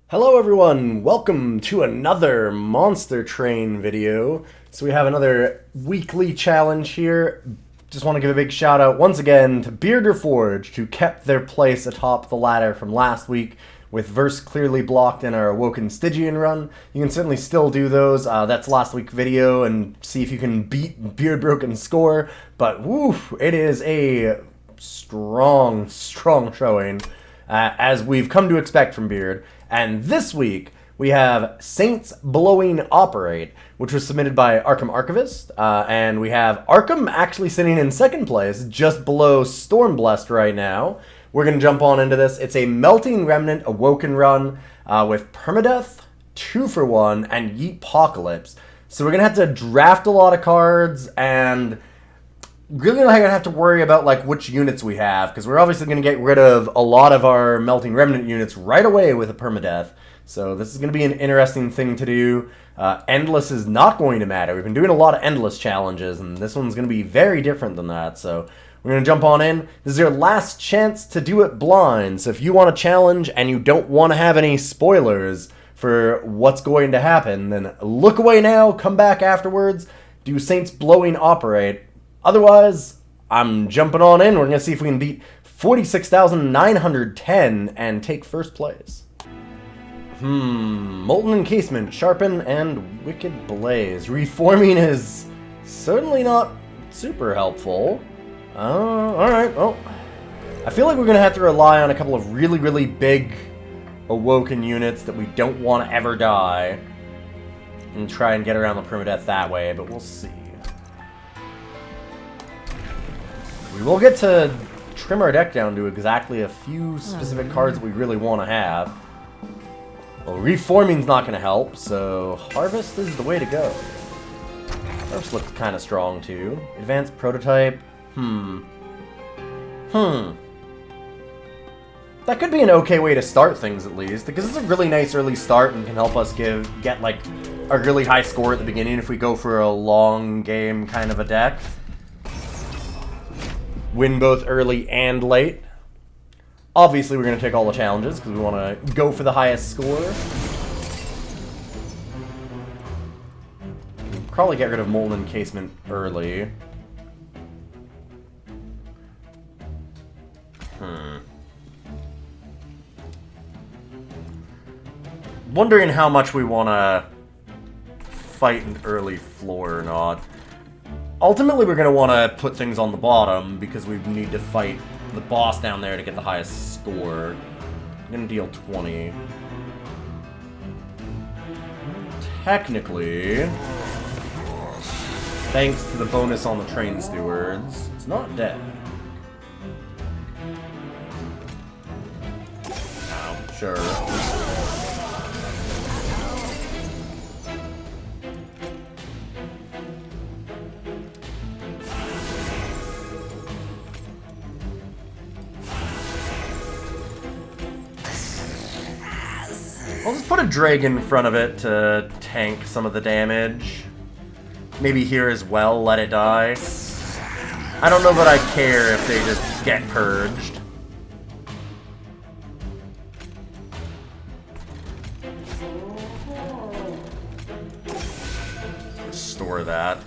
Hello everyone, welcome to another Monster Train video. So we have another weekly challenge here. Just want to give a big shout out once again to Bearder Forge, who kept their place atop the ladder from last week with verse clearly blocked in our Awoken Stygian run. You can certainly still do those, that's last week's video, and see if you can beat Beard Broken's score. But woo, it is a strong showing, as we've come to expect from Beard. And this week, we have Saints Blowing Operate, which was submitted by Arkham Archivist. And we have Arkham actually sitting in second place, just below Stormblessed right now. We're going to jump on into this. It's a Melting Remnant Awoken run with Permadeath, 2-for-1, and Yeetpocalypse. So we're going to have to draft a lot of cards, and really not going to have to worry about like which units we have, because we're obviously going to get rid of a lot of our Melting Remnant units right away with a Permadeath. So this is going to be an interesting thing to do. Endless is not going to matter. We've been doing a lot of Endless challenges, and this one's going to be very different than that. So we're going to jump on in. This is your last chance to do it blind. So if you want a challenge and you don't want to have any spoilers for what's going to happen, then look away now, come back afterwards, do Saints Blowing Operate. Otherwise, I'm jumping on in. We're going to see if we can beat 46,910 and take first place. Molten Encasement, Sharpen, and Wicked Blaze. Reforming is certainly not super helpful. Alright, well, I feel like we're going to have to rely on a couple of really big Awoken units that we don't want to ever die and try and get around the Permadeath that way, but we'll see. We will get to trim our deck down to exactly a few specific cards that we really want to have. Well, Reforming's not going to help, so Harvest is the way to go. Harvest looks kind of strong, too. Advanced Prototype. That could be an okay way to start things, at least, because it's a really nice early start and can help us get like, a really high score at the beginning if we go for a long game kind of a deck. Win both early and late. Obviously, we're going to take all the challenges because we want to go for the highest score. Probably get rid of Molten Encasement early. Wondering how much we want to fight an early floor or not. Ultimately, we're going to want to put things on the bottom because we need to fight the boss down there to get the highest score. I'm going to deal 20. Technically, thanks to the bonus on the Train Stewards, it's not dead. Oh, sure. I'll just put a Dragon in front of it to tank some of the damage. Maybe here as well, let it die. I don't know that I care if they just get purged. Restore that.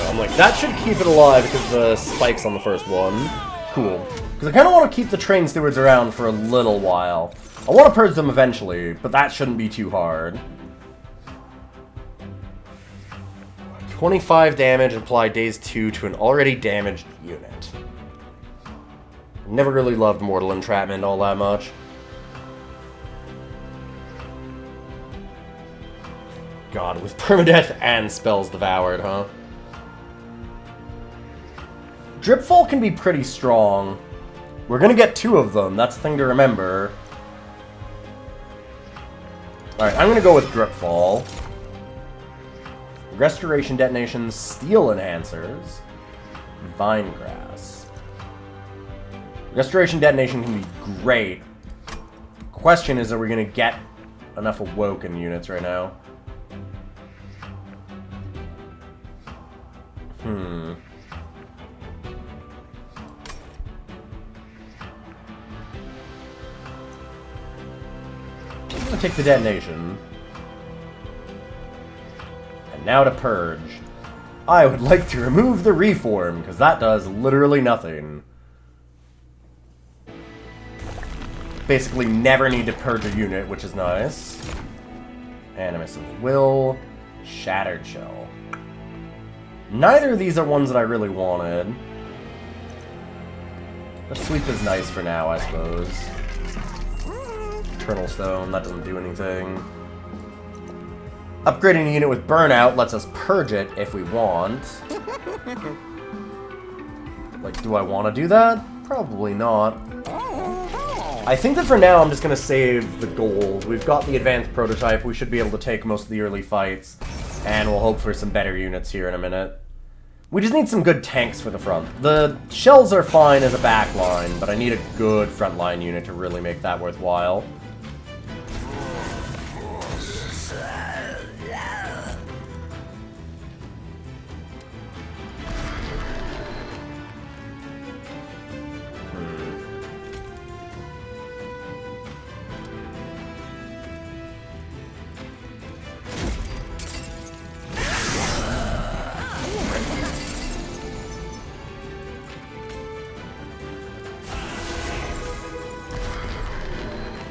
I'm like, that should keep it alive because the spike's on the first one. Cool. Because I kind of want to keep the Train Stewards around for a little while. I want to purge them eventually, but that shouldn't be too hard. 25 damage, apply daze 2 to an already damaged unit. Never really loved Mortal Entrapment all that much. God, with Permadeath and Spells Devoured, huh? Dripfall can be pretty strong. We're gonna get 2 of them, that's the thing to remember. Alright, I'm gonna go with Dripfall. Restoration Detonations, Steel Enhancers, Vine Grass. Restoration Detonation can be great. Question is, are we going to get enough Awoken units right now? I'm going to take the Detonation. And now to Purge. I would like to remove the Reform, because that does literally nothing. Basically never need to purge a unit, which is nice. Animus of Will. Shattered Shell. Neither of these are ones that I really wanted. The Sweep is nice for now, I suppose. Eternal Stone, that doesn't do anything. Upgrading a unit with Burnout lets us purge it if we want. Like, do I want to do that? Probably not. I think that for now I'm just going to save the gold. We've got the advanced prototype. We should be able to take most of the early fights. And we'll hope for some better units here in a minute. We just need some good tanks for the front. The shells are fine as a backline, but I need a good frontline unit to really make that worthwhile.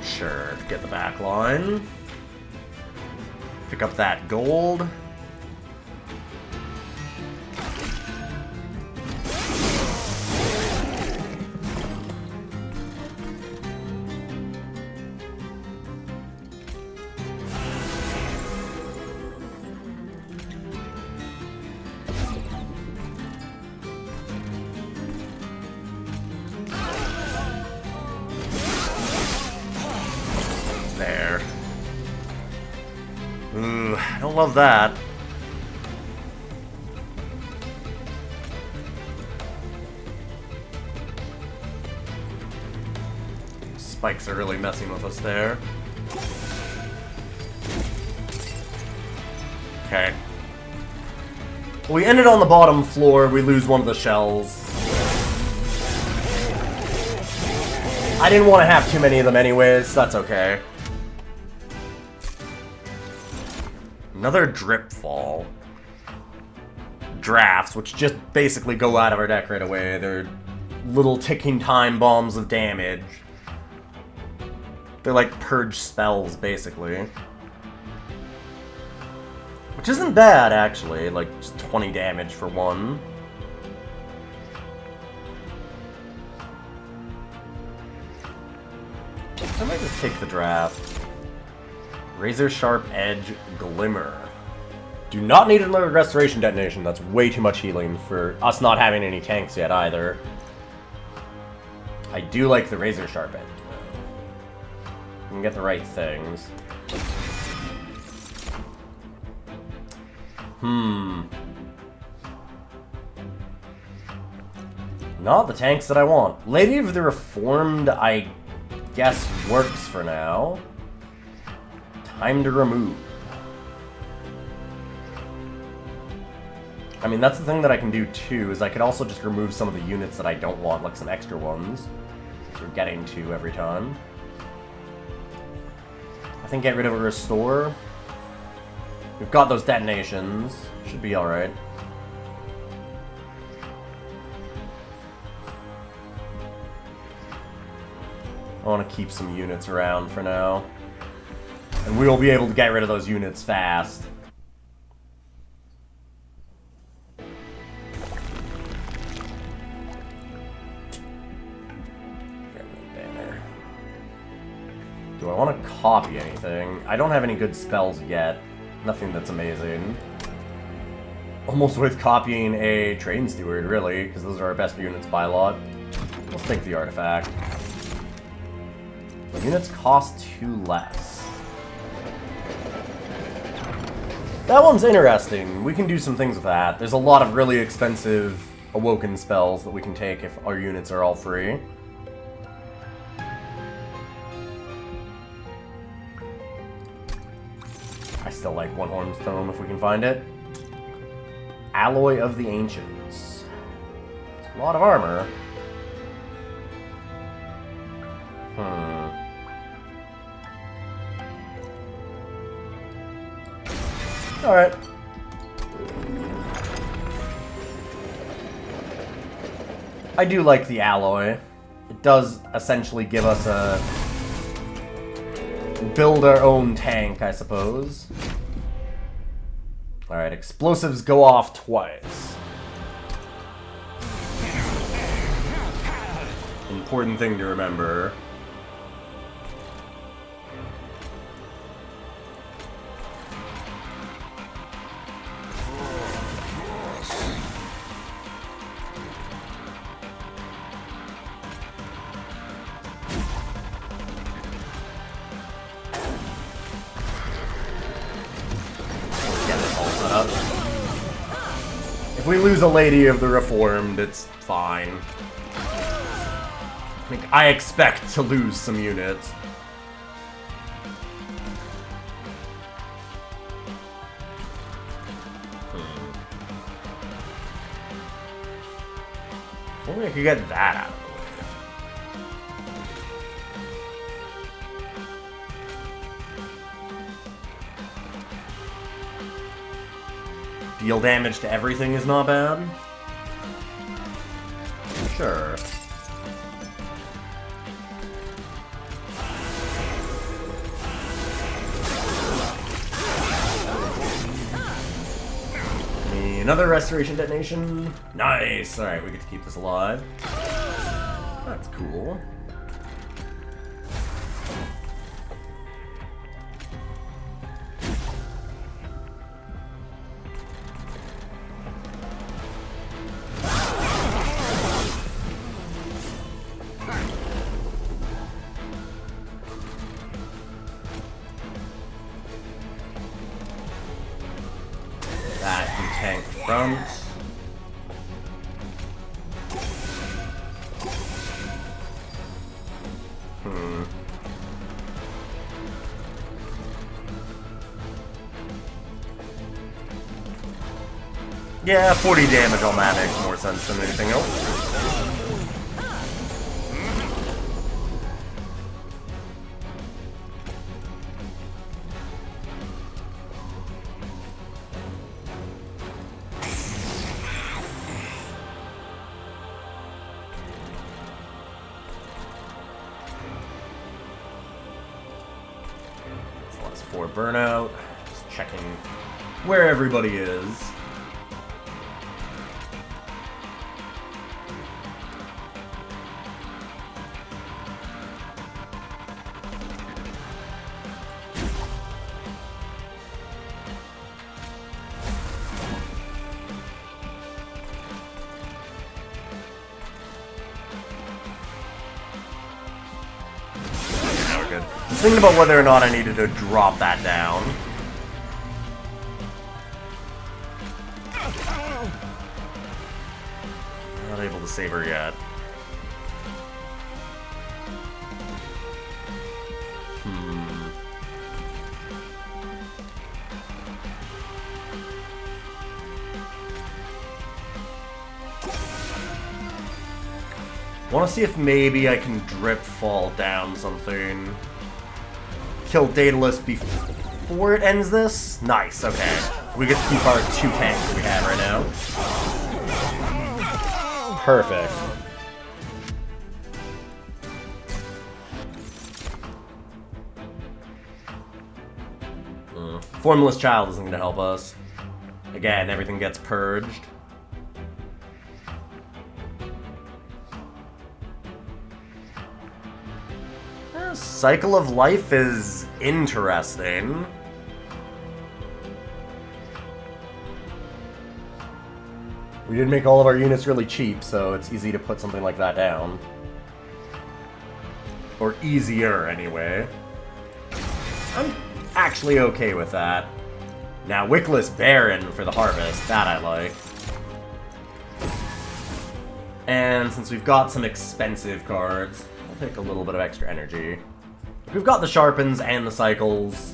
Sure, get the back line. Pick up that gold. There. Ooh, I don't love that. Spikes are really messing with us there. Okay. We ended on the bottom floor. We lose one of the shells. I didn't want to have too many of them anyways, so that's okay. Another Drip Fall. Drafts, which just basically go out of our deck right away. They're little ticking time bombs of damage. They're like purge spells, basically. Which isn't bad, actually. Like, just 20 damage for one. I might just take the draft. Razor Sharp Edge Glimmer. Do not need another Restoration Detonation. That's way too much healing for us not having any tanks yet, either. I do like the Razor Sharp Edge, though. You can get the right things. Not the tanks that I want. Lady of the Reformed, I guess, works for now. Time to remove. I mean, that's the thing that I can do too, is I could also just remove some of the units that I don't want, like some extra ones. Since we're getting to every time. I think get rid of a Restore. We've got those detonations. Should be alright. I want to keep some units around for now. And we will be able to get rid of those units fast. Banner. Do I want to copy anything? I don't have any good spells yet. Nothing that's amazing. Almost with copying a Train Steward, really, because those are our best units by lot. Let's take the artifact. The units cost 2 less. That one's interesting. We can do some things with that. There's a lot of really expensive Awoken spells that we can take if our units are all free. I still like One Horn's Tome if we can find it. Alloy of the Ancients. It's a lot of armor. Alright. I do like the alloy. It does essentially give us a... build our own tank, I suppose. Alright, explosives go off twice. Important thing to remember. If we lose a Lady of the Reformed, it's fine. I expect to lose some units. If only I could get that out of the way. Deal damage to everything is not bad. Sure. Another restoration detonation. Nice! Alright, we get to keep this alive. That's cool. That can tank front. Yeah, 40 damage on that makes more sense than anything else. Plus 4 burnout. Just checking where everybody is. Good. I was thinking about whether or not I needed to drop that down. Not able to save her yet. Want to see if maybe I can drip fall down something. Kill Daedalus before it ends this? Nice, okay. We get to keep our 2 tanks that we have right now. Perfect. Formless Child isn't going to help us. Again, everything gets purged. Cycle of Life is interesting. We did make all of our units really cheap, so it's easy to put something like that down. Or easier, anyway. I'm actually okay with that. Now, Wickless Baron for the harvest. That I like. And since we've got some expensive cards, we'll take a little bit of extra energy. We've got the Sharpens and the Cycles.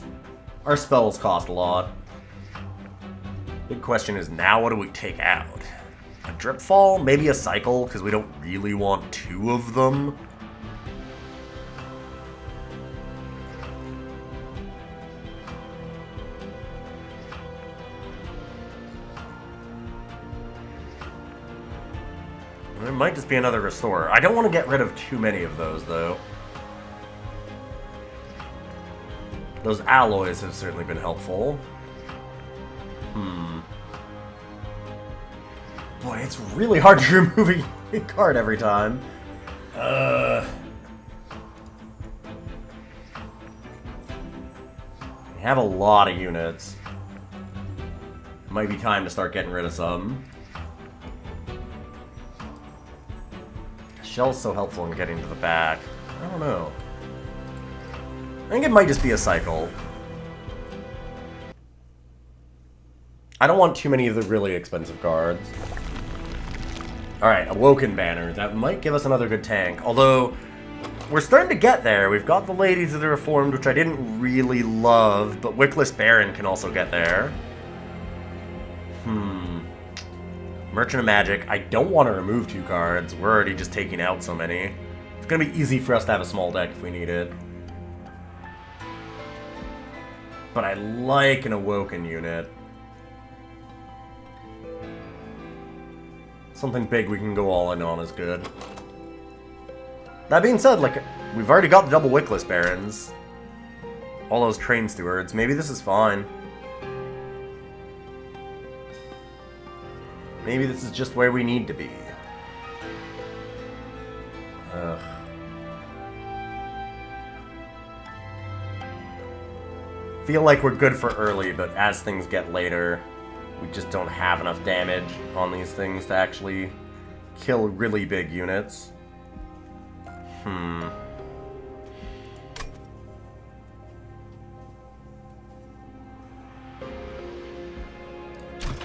Our spells cost a lot. Big question is now what do we take out? A Dripfall? Maybe a Cycle, because we don't really want two of them. There might just be another Restorer. I don't want to get rid of too many of those, though. Those alloys have certainly been helpful. Boy, it's really hard to remove a card every time. We have a lot of units. Might be time to start getting rid of some. Shell's so helpful in getting to the back. I don't know. I think it might just be a Cycle. I don't want too many of the really expensive cards. Alright, Awoken Banner. That might give us another good tank. Although, we're starting to get there. We've got the Ladies of the Reformed, which I didn't really love, but Wickless Baron can also get there. Merchant of Magic. I don't want to remove 2 cards. We're already just taking out so many. It's going to be easy for us to have a small deck if we need it. But I like an Awoken unit. Something big we can go all in on is good. That being said, like, we've already got the double Wickless Barons. All those Train Stewards. Maybe this is fine. Maybe this is just where we need to be. Ugh. Feel like we're good for early, but as things get later, we just don't have enough damage on these things to actually kill really big units.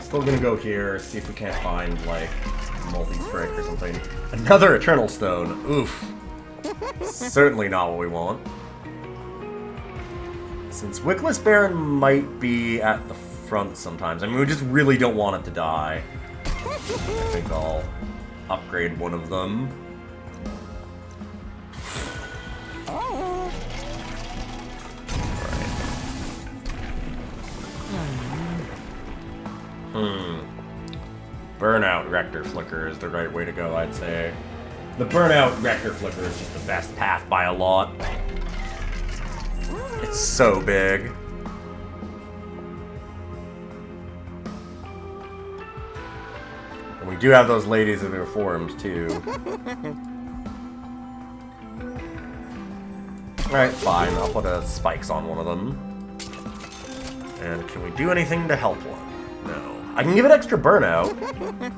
Still gonna go here, see if we can't find, like, multi-strike or something. Another Eternal Stone. Oof. Certainly not what we want. Since Wickless Baron might be at the front sometimes, I mean, we just really don't want it to die. I think I'll upgrade one of them. Burnout Rector Flicker is the right way to go, I'd say. The Burnout Rector Flicker is just the best path by a lot. It's so big. And we do have those Ladies of the Reformed, too. Alright, fine. I'll put a Spikes on one of them. And can we do anything to help one? No. I can give it extra burnout.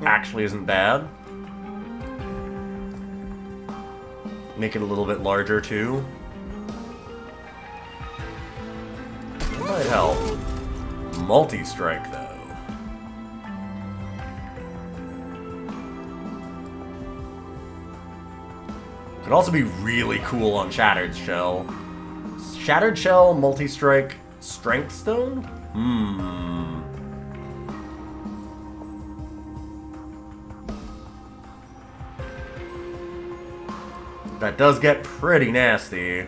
Actually isn't bad. Make it a little bit larger, too. It might help. Multi-strike, though. Could also be really cool on Shattered Shell. Shattered Shell, multi-strike, Strength Stone? That does get pretty nasty.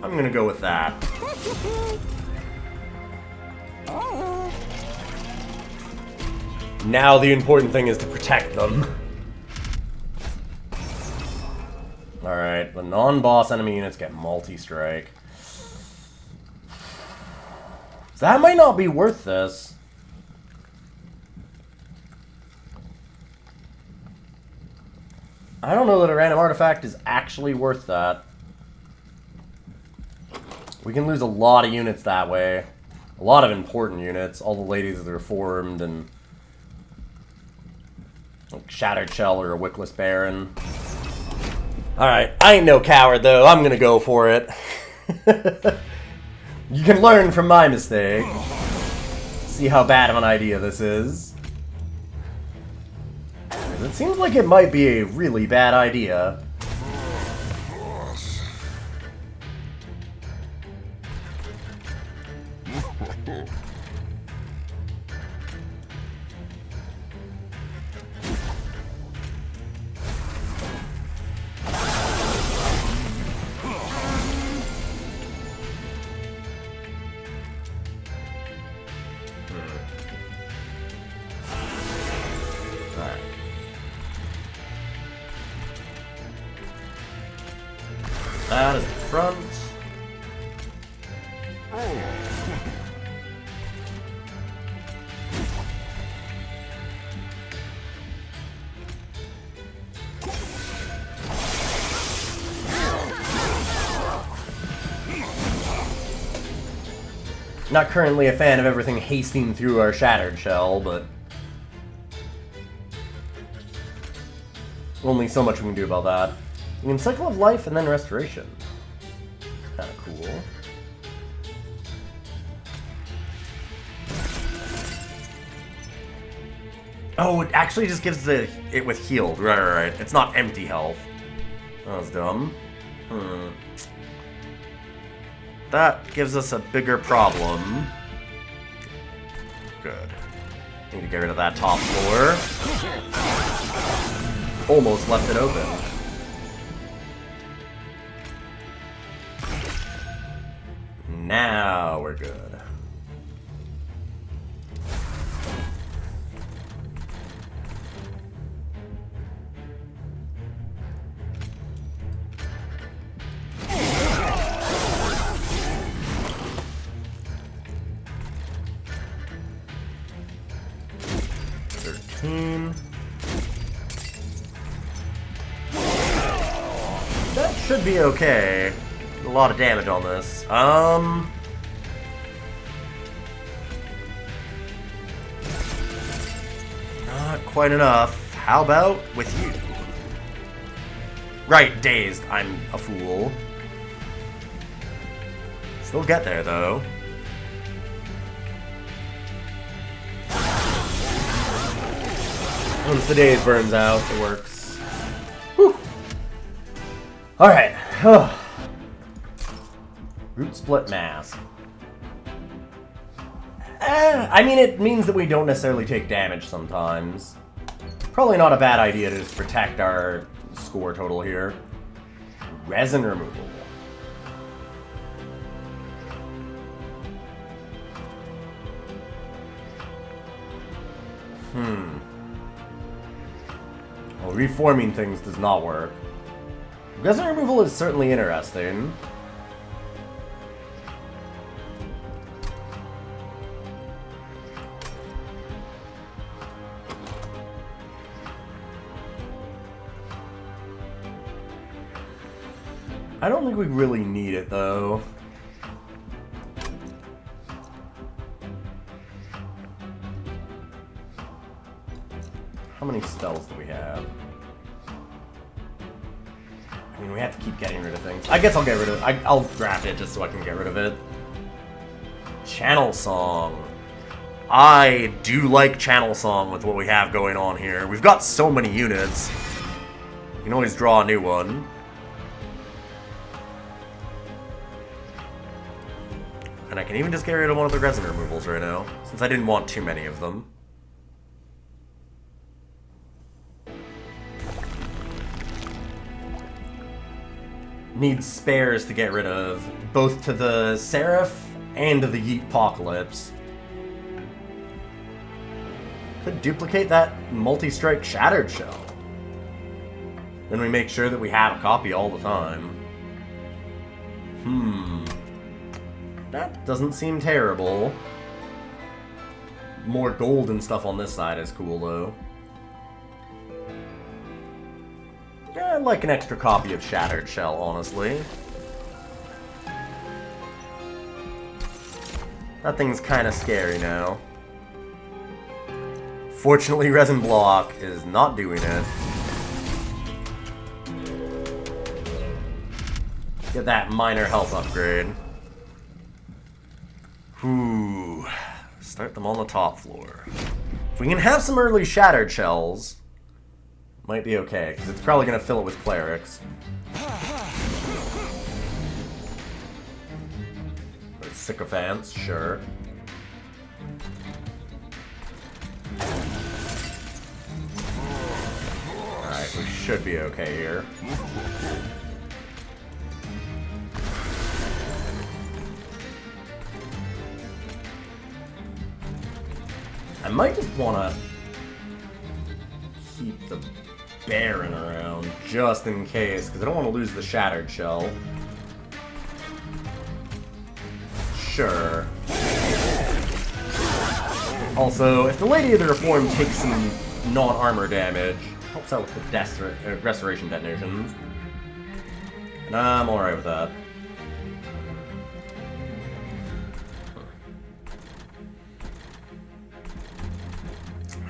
I'm gonna go with that. Now the important thing is to protect them. Alright, the non-boss enemy units get multi-strike. That might not be worth this. I don't know that a random artifact is actually worth that. We can lose a lot of units that way. A lot of important units. All the Ladies of the Reformed and... Like Shattered Shell or a Wickless Baron. Alright, I ain't no coward though, I'm gonna go for it. You can learn from my mistake. See how bad of an idea this is. It seems like it might be a really bad idea. That is the front. Not currently a fan of everything hasting through our Shattered Shell, but only so much we can do about that. We can Cycle of Life and then Restoration. Kinda cool. Oh, it actually just gives it with healed. Right. It's not empty health. That was dumb. That gives us a bigger problem. Good. Need to get rid of that top floor. Almost left it open. Now we're good. That should be okay. A lot of damage on this. Not quite enough. How about with you? Right, dazed. I'm a fool. Still get there, though. Once the daze burns out, it works. Whew. Alright. Root Split Mask. I mean, it means that we don't necessarily take damage sometimes. Probably not a bad idea to just protect our score total here. Resin removal. Well, reforming things does not work. Resin removal is certainly interesting. I don't think we really need it, though. How many spells do we have? I mean, we have to keep getting rid of things. I guess I'll get rid of it. I'll draft it just so I can get rid of it. Channel Song. I do like Channel Song with what we have going on here. We've got so many units. You can always draw a new one. And I can even just get rid of one of the resin removals right now, since I didn't want too many of them. Need spares to get rid of, both to the Seraph and to the Yeet Apocalypse. Could duplicate that multi-strike Shattered Shell. Then we make sure that we have a copy all the time. That doesn't seem terrible. More gold and stuff on this side is cool, though. Yeah, I'd like an extra copy of Shattered Shell, honestly. That thing's kind of scary now. Unfortunately, Resin Block is not doing it. Get that minor health upgrade. Ooh. Start them on the top floor. If we can have some early Shattered Shells, might be okay, because it's probably going to fill it with Clerics. Or Sycophants, sure. Alright, we should be okay here. I might just want to keep the Baron around, just in case, because I don't want to lose the Shattered Shell. Sure. Also, if the Lady of the Reform takes some non-armor damage, helps out with the Restoration detonations. And I'm alright with that.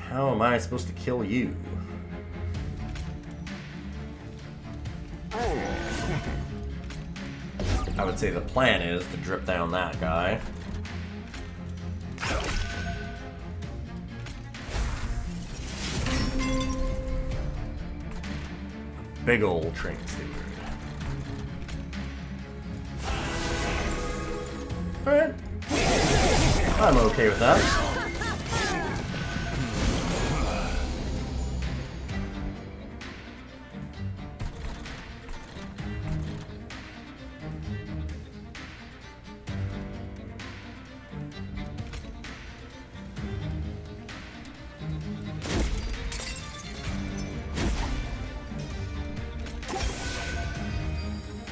How am I supposed to kill you? I would say the plan is to drip down that guy. Big old train steward. Alright. I'm okay with that.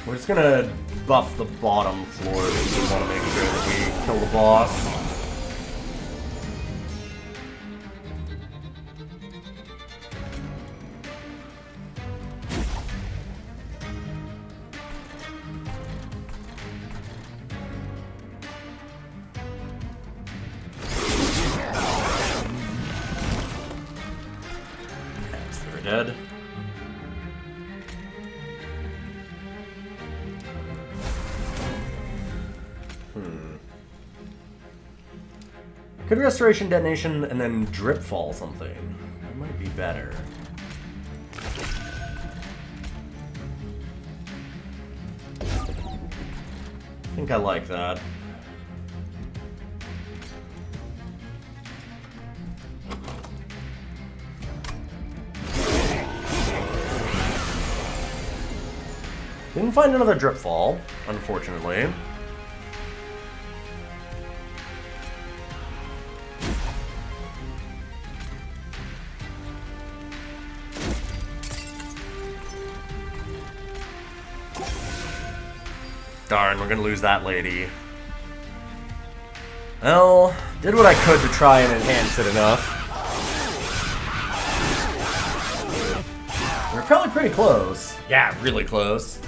We're just gonna buff the bottom floor because we want to make sure that we kill the boss. That's dead. Could Restoration Detonation and then Drip Fall something. That might be better. I think I like that. Didn't find another Drip Fall, unfortunately. Darn, we're gonna lose that lady. Well, did what I could to try and enhance it enough. We're probably pretty close. Yeah, really close.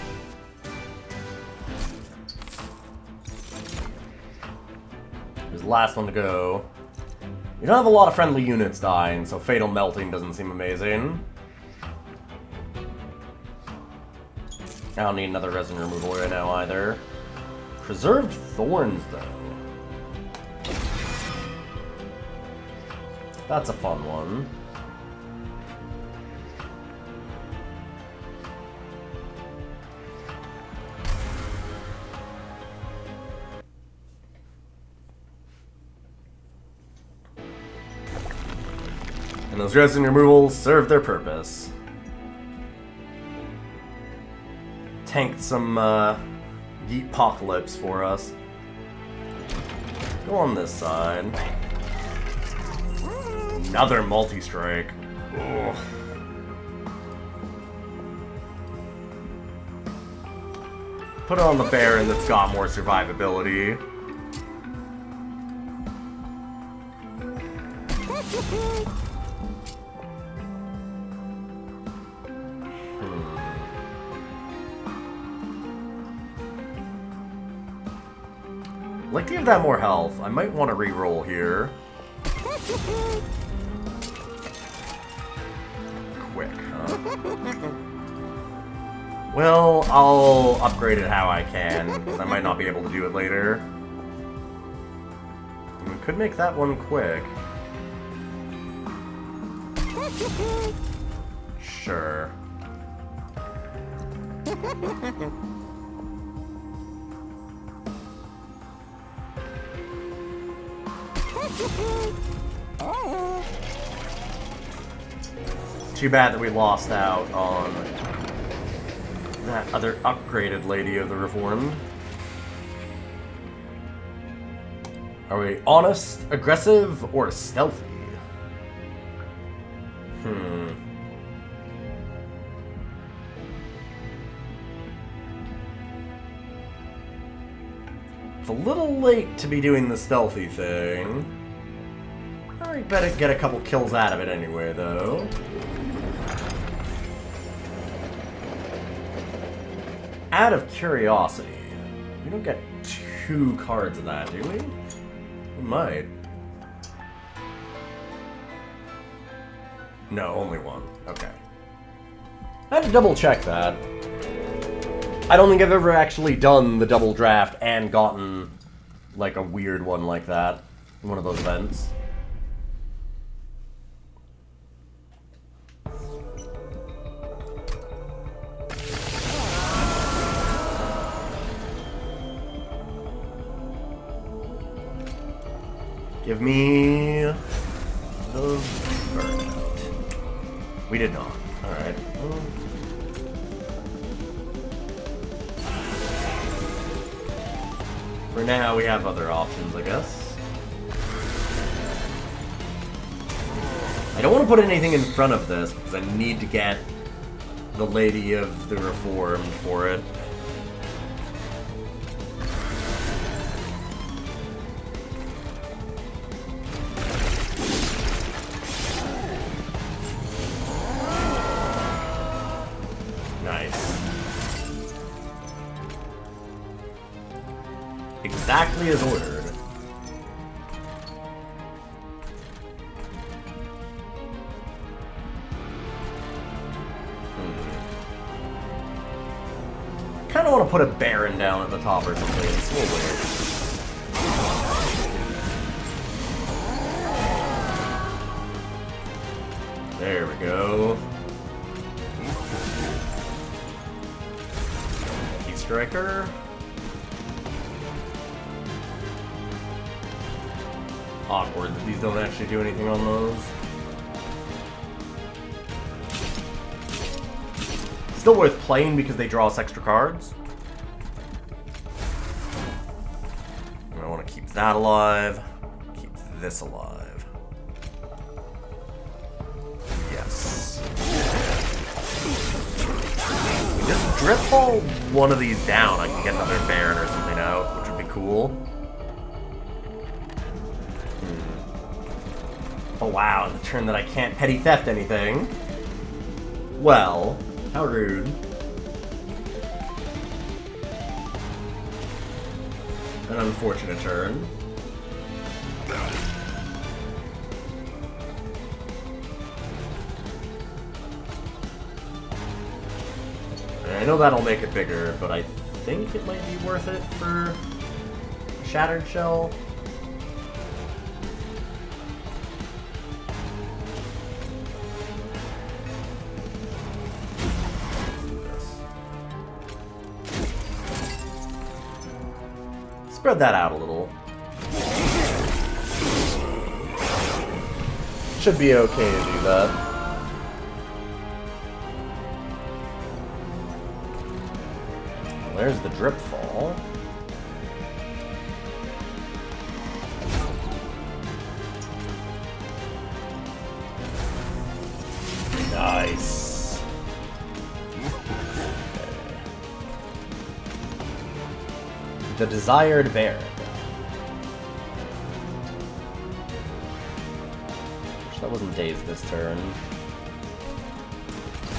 Here's the last one to go. You don't have a lot of friendly units dying, so Fatal Melting doesn't seem amazing. I don't need another resin removal right now either. Preserved Thorns, though. That's a fun one. And those resin removals serve their purpose. Tanked some Yeet-pocalypse for us. Go on this side. Another multi-strike. Ugh. Put it on the Baron that's got more survivability. I'd like to give that more health. I might want to re-roll here. Quick, huh? Well, I'll upgrade it how I can, because I might not be able to do it later. And we could make that one quick. Sure. Too bad that we lost out on that other upgraded Lady of the Reformed. Are we honest, aggressive, or stealthy? It's a little late to be doing the stealthy thing. I better get a couple kills out of it anyway, though. Out of curiosity, we don't get 2 cards of that, do we? We might. No, only 1. Okay. I had to double check that. I don't think I've ever actually done the double draft and gotten, like, a weird one like that. One of those events. Give me the burnout. We did not. Alright. For now, we have other options, I guess. I don't want to put anything in front of this, because I need to get the Lady of the Reformed for it. Exactly as ordered. Kind of want to put a Baron down at the top or something. It's a little weird. There we go. Key Striker. Awkward that these don't actually do anything on those. Still worth playing because they draw us extra cards. And I want to keep that alive. Keep this alive. Yes. Just drip ball one of these down. I can get another Baron or something out, which would be cool. Oh wow, the turn that I can't petty theft anything. Well, how rude. An unfortunate turn. I know that'll make it bigger, but I think it might be worth it for Shattered Shell. Spread that out a little. Should be okay to do that. There's the drip fall. Nice. The Desired Baron. Wish that wasn't dazed this turn.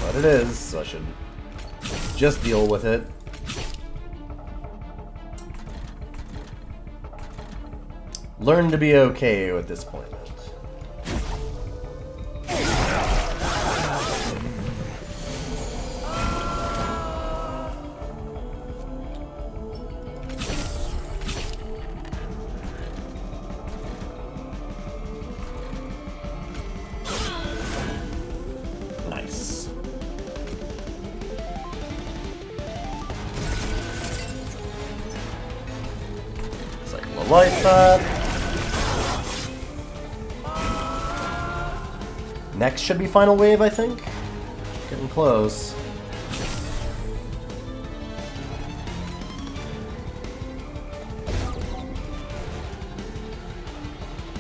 But it is, so I should just deal with it. Learn to be okay with disappointment. like that. Next should be final wave, I think. Getting close.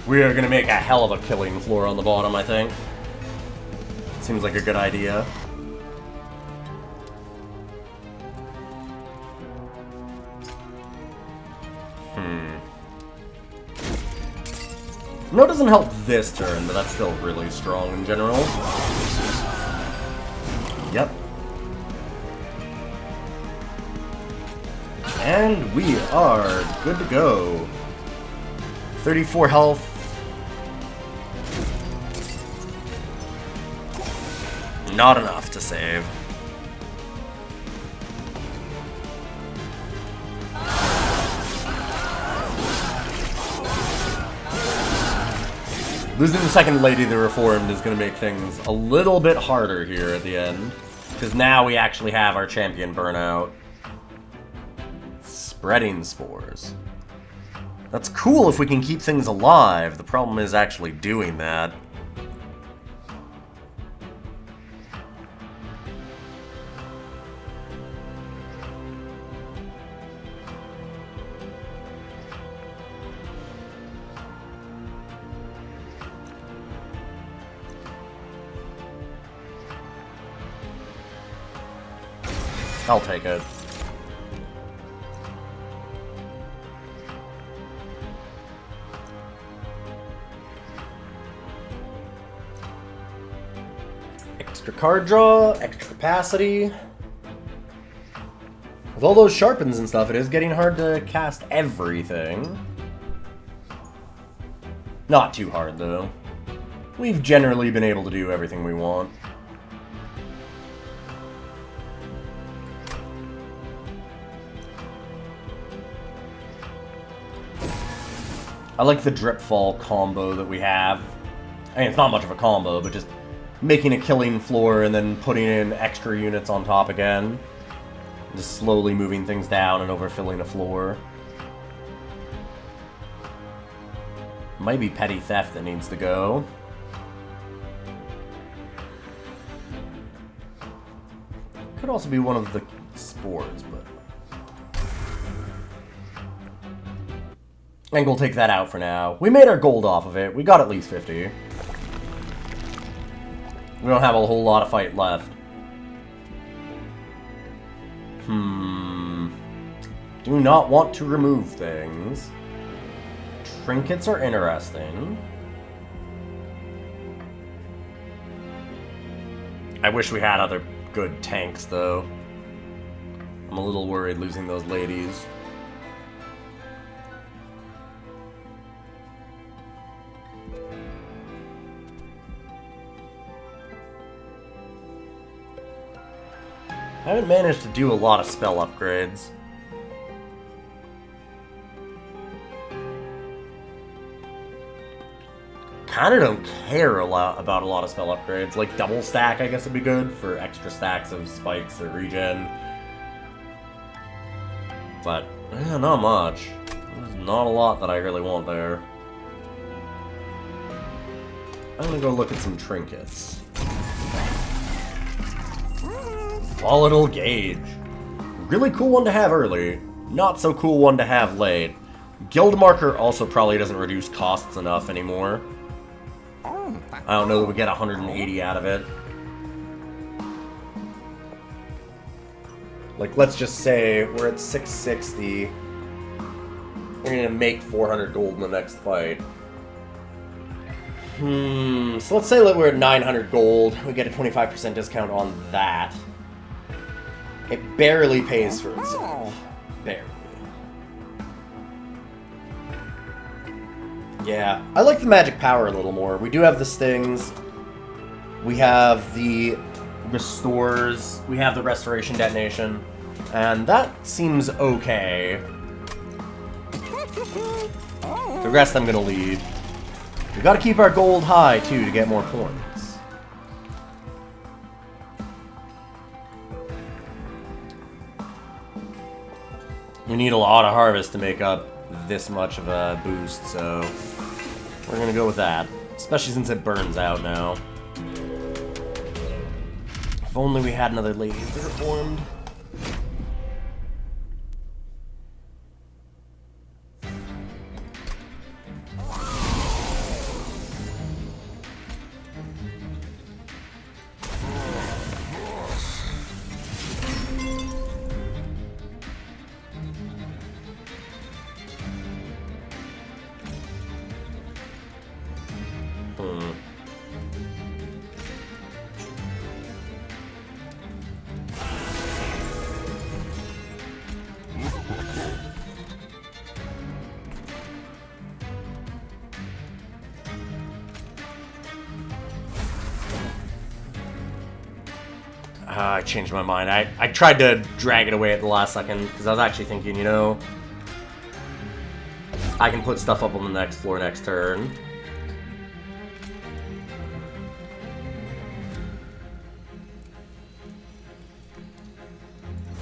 We are gonna make a hell of a killing floor on the bottom, I think. Seems like a good idea. No, it doesn't help this turn, but that's still really strong in general. Yep. And we are good to go. 34 health. Not enough to save. Losing the second Lady the Reformed is going to make things a little bit harder here at the end. Because now we actually have our champion Burnout. Spreading spores. That's cool if we can keep things alive. The problem is actually doing that. I'll take it. Extra card draw, extra capacity. With all those sharpens and stuff, it is getting hard to cast everything. Not too hard, though. We've generally been able to do everything we want. I like the drip fall combo that we have. I mean, it's not much of a combo, but just making a killing floor and then putting in extra units on top again. Just slowly moving things down and overfilling a floor. Might be Petty Theft that needs to go. Could also be one of the spores, but... I think we'll take that out for now. We made our gold off of it. We got at least 50. We don't have a whole lot of fight left. Do not want to remove things. Trinkets are interesting. I wish we had other good tanks, though. I'm a little worried losing those ladies. I haven't managed to do a lot of spell upgrades. Kinda don't care a lot about a lot of spell upgrades. Like double stack, I guess would be good for extra stacks of spikes or regen. But, yeah, not much. There's not a lot that I really want there. I'm gonna go look at some trinkets. Volatile Gauge. Really cool one to have early. Not so cool one to have late. Guild Marker also probably doesn't reduce costs enough anymore. I don't know that we get 180 out of it. Like, let's just say we're at 660. We're gonna make 400 gold in the next fight. So let's say that we're at 900 gold. We get a 25% discount on that. It barely pays for itself. Barely. Yeah, I like the magic power a little more. We do have the stings. We have the restores. We have the restoration detonation. And that seems okay. The rest I'm gonna leave. We gotta keep our gold high, too, to get more points. We need a lot of harvest to make up this much of a boost, so we're gonna go with that. Especially since it burns out now. If only we had another laser formed. I changed my mind. I tried to drag it away at the last second, because I was actually thinking, you know, I can put stuff up on the next floor next turn.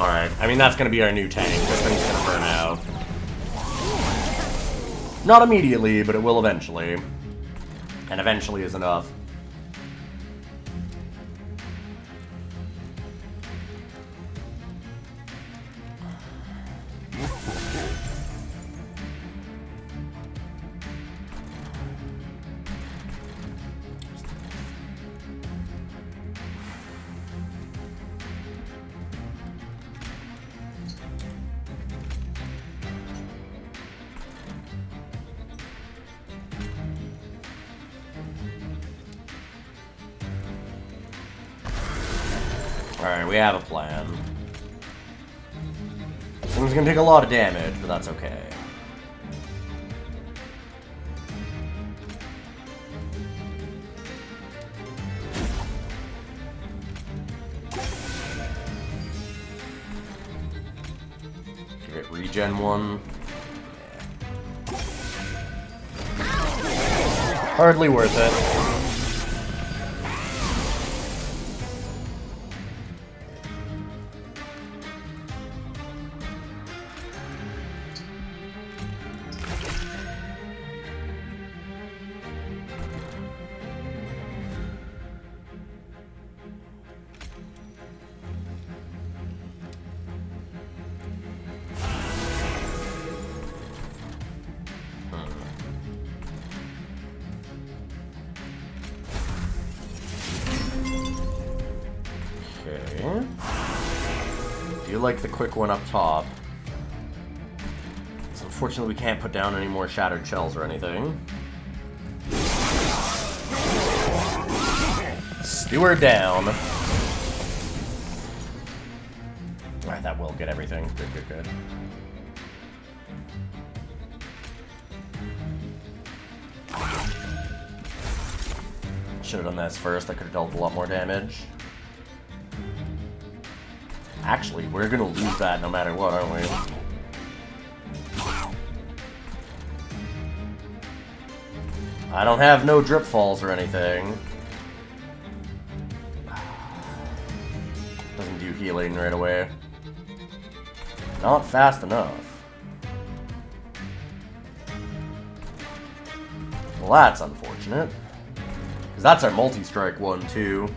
Alright, I mean, that's going to be our new tank. This thing's going to burn out. Not immediately, but it will eventually. And eventually is enough. Alright, we have a plan. This thing's gonna take a lot of damage, but that's okay. Give it regen 1. Yeah. Hardly worth it. Do you like the quick one up top? So unfortunately we can't put down any more shattered shells or anything. Steward down. Alright, that will get everything. Good, good, good. Should have done this first. I could have dealt a lot more damage. Actually, we're gonna lose that no matter what, aren't we? I don't have no drip falls or anything. Doesn't do healing right away. Not fast enough. Well, that's unfortunate. Because that's our multi-strike one, too.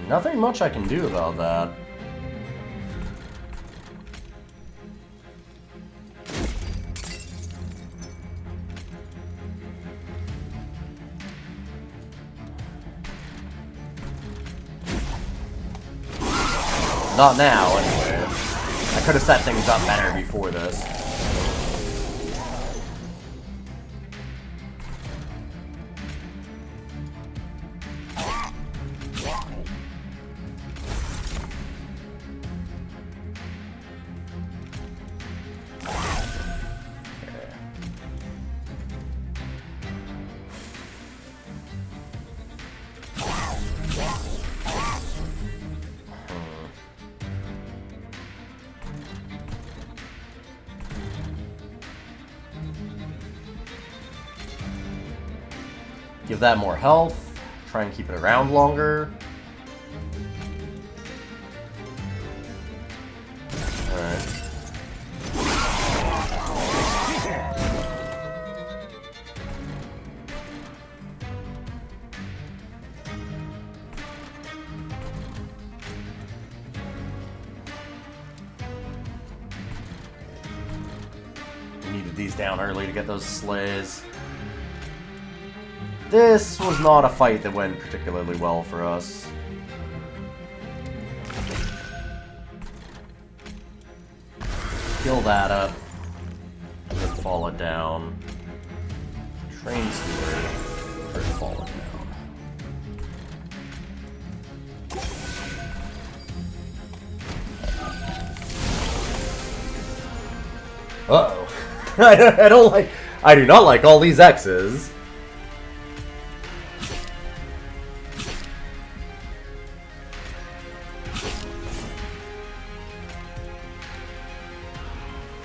Nothing much I can do about that. Not now, anyway. I could have set things up better before this. Give that more health. try and keep it around longer. Alright. Needed these down early to get those sleighs. This was not a fight that went particularly well for us. Kill that up. First fall it down. Train steward. First fall it down. Uh-oh. I don't like... I do not like all these X's.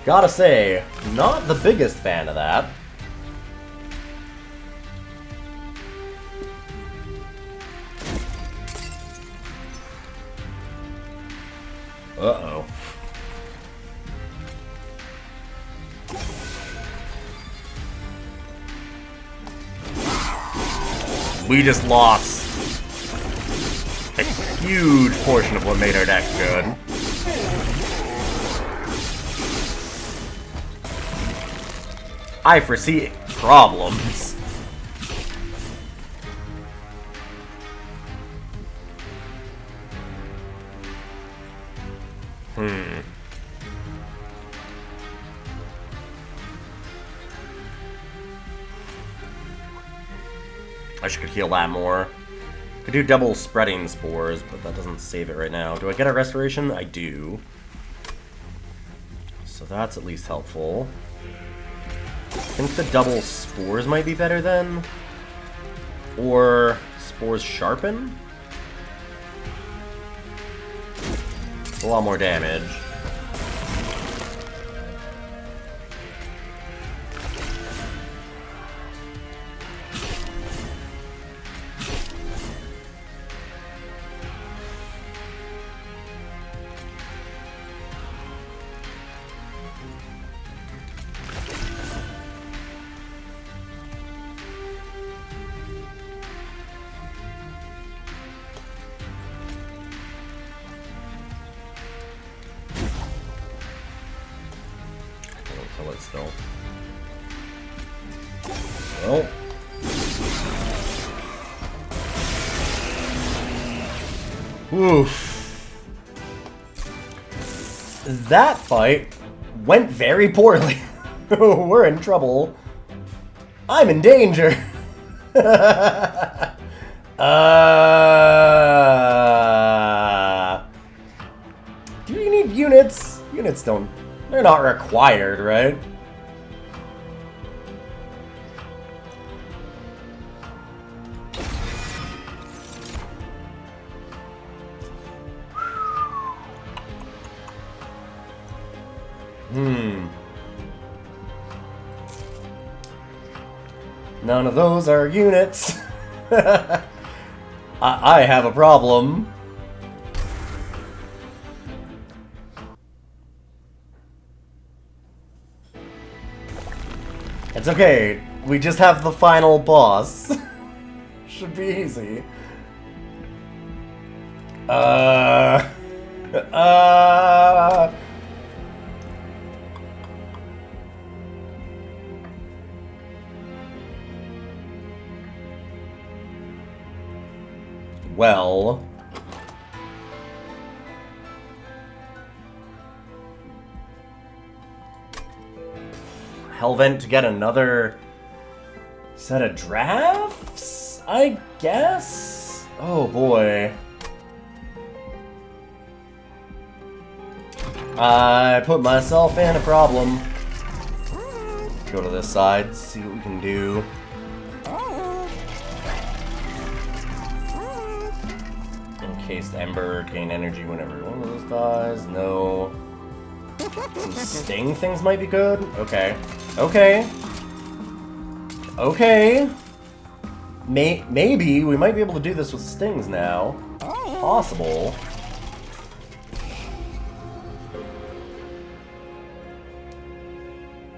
Gotta say, not the biggest fan of that. Uh-oh. We just lost a huge portion of what made our deck good. I foresee problems. I should heal that more. Could do double spreading spores, but that doesn't save it right now. Do I get a restoration? I do. So that's at least helpful. I think the double spores might be better then. Or spores sharpen? A lot more damage. Kill it still. Well. Oof. That fight went very poorly. We're in trouble. I'm in danger. Do you need units? Units don't... They're not required, right? None of those are units. I have a problem. It's okay, we just have the final boss. Should be easy. Well... Hellvent to get another set of drafts, I guess? Oh boy. I put myself in a problem. Go to this side, see what we can do. Encased Ember, gain energy whenever one of those dies. No. Some sting things might be good. Okay. Okay. Okay. Maybe we might be able to do this with stings now. Possible.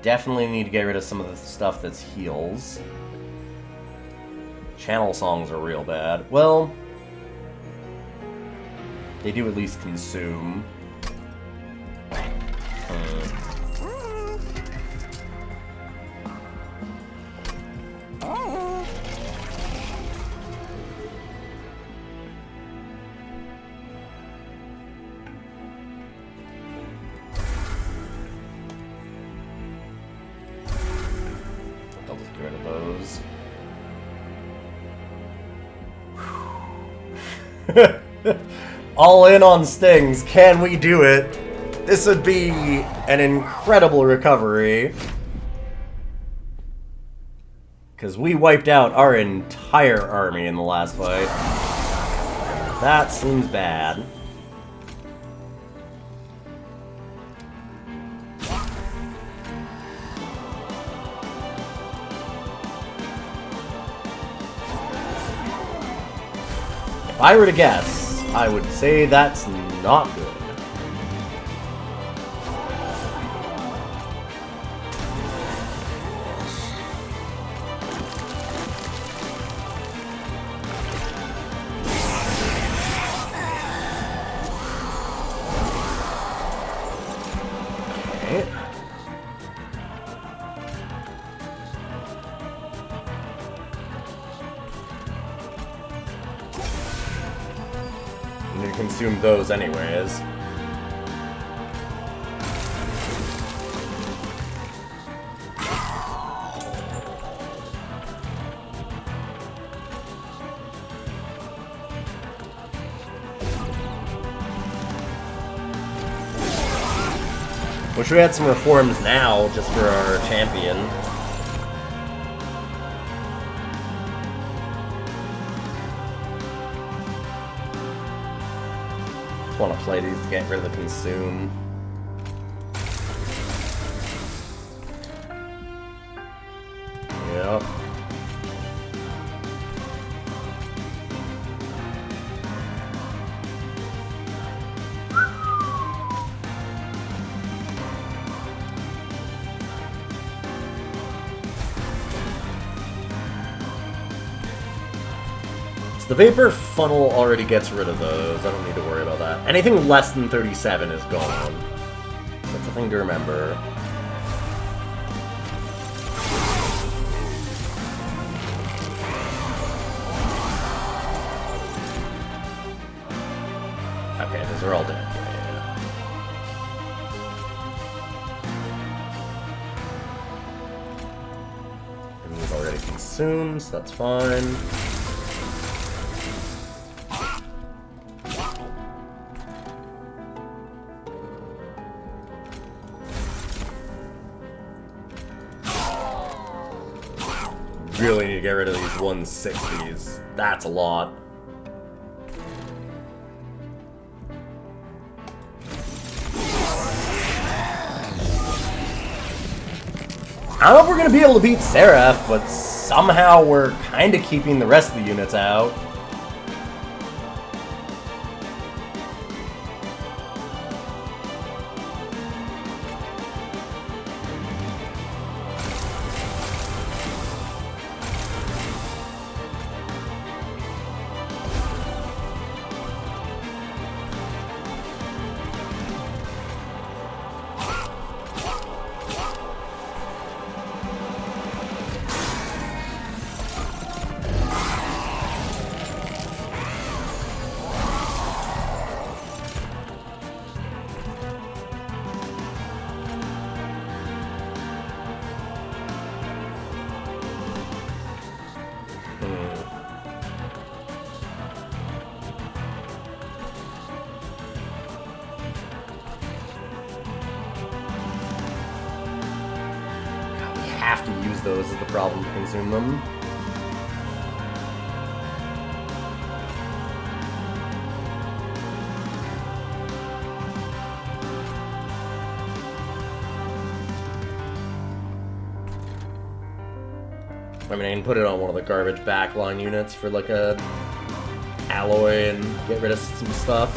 Definitely need to get rid of some of the stuff that's heals. Channel songs are real bad. Well, they do at least consume. I'll just get rid of those. All in on stings. Can we do it? This would be an incredible recovery. Because we wiped out our entire army in the last fight. That seems bad. If I were to guess, I would say that's not good. Okay. I'm gonna consume those anyways. Wish we had some reforms now, just for our champion. Just want to play these to get rid of the consume. Yep. The Vapor Funnel already gets rid of those. I don't need to worry about that. Anything less than 37 is gone. So that's a thing to remember. Okay, those are all dead. Yeah. And we've already consumed, so that's fine. Really need to get rid of these 160s. That's a lot. I don't know if we're going to be able to beat Seraph, but somehow we're kind of keeping the rest of the units out. Have to use those is the problem to consume them. I mean, I can put it on one of the garbage backline units for like a alloy and get rid of some stuff.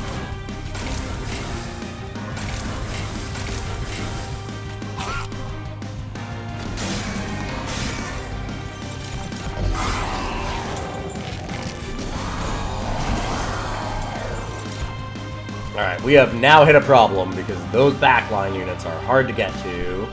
Alright, we have now hit a problem because those backline units are hard to get to.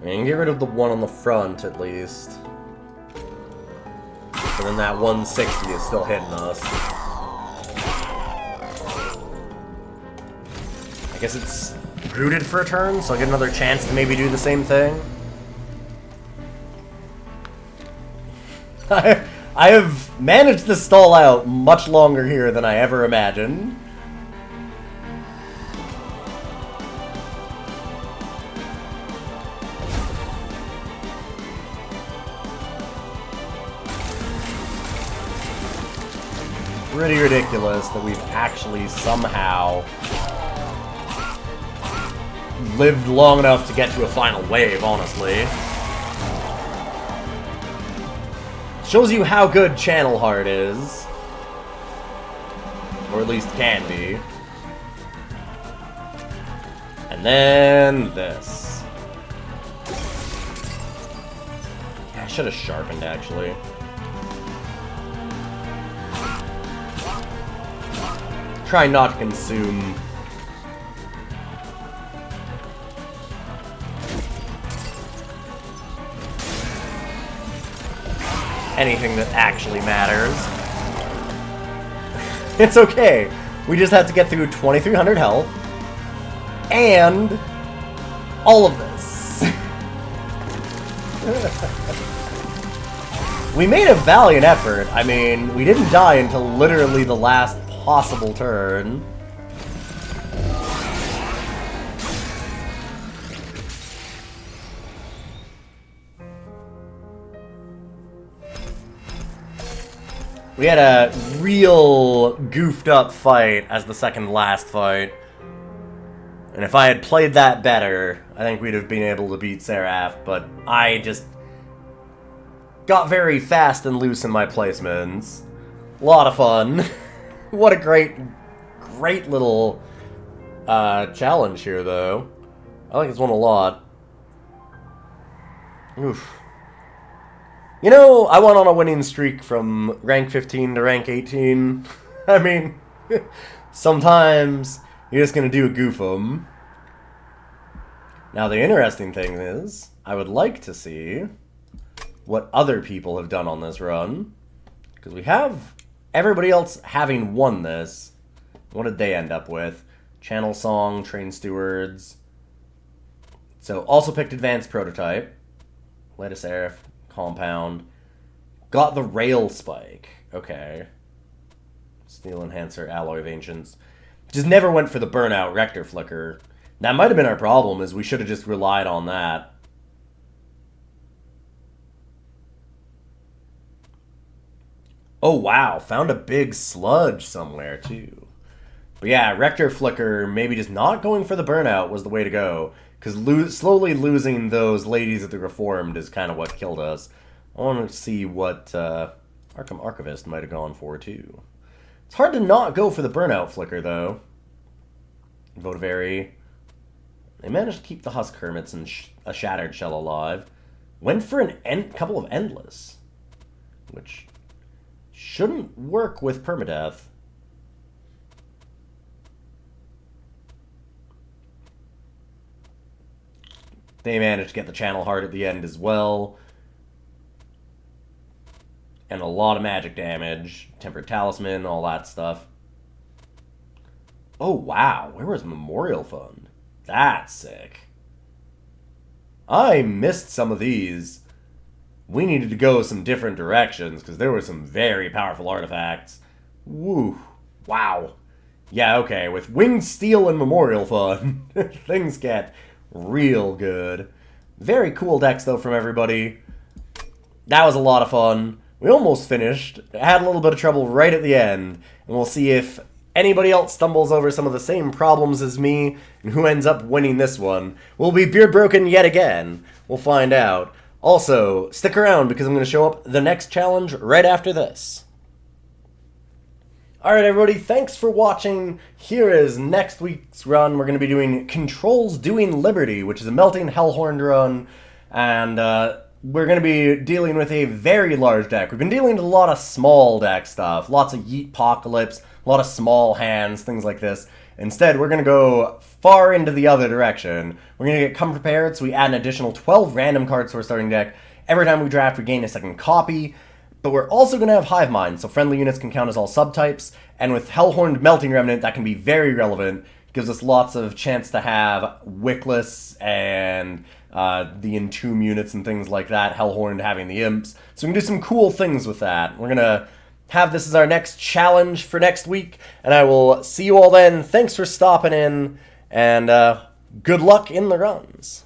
I mean, get rid of the one on the front, at least. But then that 160 is still hitting us. I guess it's rooted for a turn, so I get another chance to maybe do the same thing. I have managed to stall out much longer here than I ever imagined. Pretty ridiculous that we've actually somehow lived long enough to get to a final wave, honestly. Shows you how good Channel Heart is. Or at least can be. And then this. Yeah, I should have sharpened, actually. Try not to consume anything that actually matters. It's okay. We just have to get through 2300 health and all of this. We made a valiant effort. I mean, we didn't die until literally the last possible turn. We had a real goofed up fight as the second last fight. And if I had played that better, I think we'd have been able to beat Seraph, but I just got very fast and loose in my placements. A lot of fun. What a great little challenge here, though. I like this one a lot. Oof. You know, I went on a winning streak from rank 15 to rank 18. I mean, sometimes you're just gonna do a goof 'em. Now, the interesting thing is, I would like to see what other people have done on this run. Because we have everybody else having won this. What did they end up with? Channel Song, Train Stewards. So, also picked Advanced Prototype. Led a Seraph. Compound. Got the Rail Spike. Okay. Steel Enhancer, Alloy of Ancients. Just never went for the Burnout Rector Flicker. That might have been our problem, is we should have just relied on that. Oh wow, found a big sludge somewhere too. But yeah, Rector Flicker, maybe just not going for the Burnout was the way to go. Because slowly losing those ladies of the Reformed is kind of what killed us. I want to see what Arkham Archivist might have gone for, too. It's hard to not go for the Burnout Flicker, though. Votivary. They managed to keep the Husk Hermits and a Shattered Shell alive. Went for a couple of Endless. Which shouldn't work with Permadeath. They managed to get the Channel Heart at the end as well. And a lot of magic damage. Tempered Talisman, all that stuff. Oh, wow. Where was Memorial Fund? That's sick. I missed some of these. we needed to go some different directions because there were some very powerful artifacts. Woo. Wow. Yeah, okay, with Winged Steel and Memorial Fund, things get real good. Very cool decks, though, from everybody. That was a lot of fun. We almost finished. Had a little bit of trouble right at the end. And we'll see if anybody else stumbles over some of the same problems as me and who ends up winning this one. Will be beard broken yet again. We'll find out. Also, stick around because I'm going to show up the next challenge right after this. Alright everybody, thanks for watching. Here is next week's run. We're going to be doing Control's Doing Liberty, which is a Melting Hellhorned run. And we're going to be dealing with a very large deck. We've been dealing with a lot of small deck stuff. Lots of Yeet-Pocalypse, a lot of small hands, things like this. Instead, we're going to go far into the other direction. We're going to get Come Prepared, so we add an additional 12 random cards to our starting deck. Every time we draft, we gain a second copy. But we're also going to have Hive Mind, so friendly units can count as all subtypes. And with Hellhorned Melting Remnant, that can be very relevant. Gives us lots of chance to have Wickless and the Entomb units and things like that. Hellhorned having the Imps. So we can do some cool things with that. We're going to have this as our next challenge for next week. And I will see you all then. Thanks for stopping in. And good luck in the runs.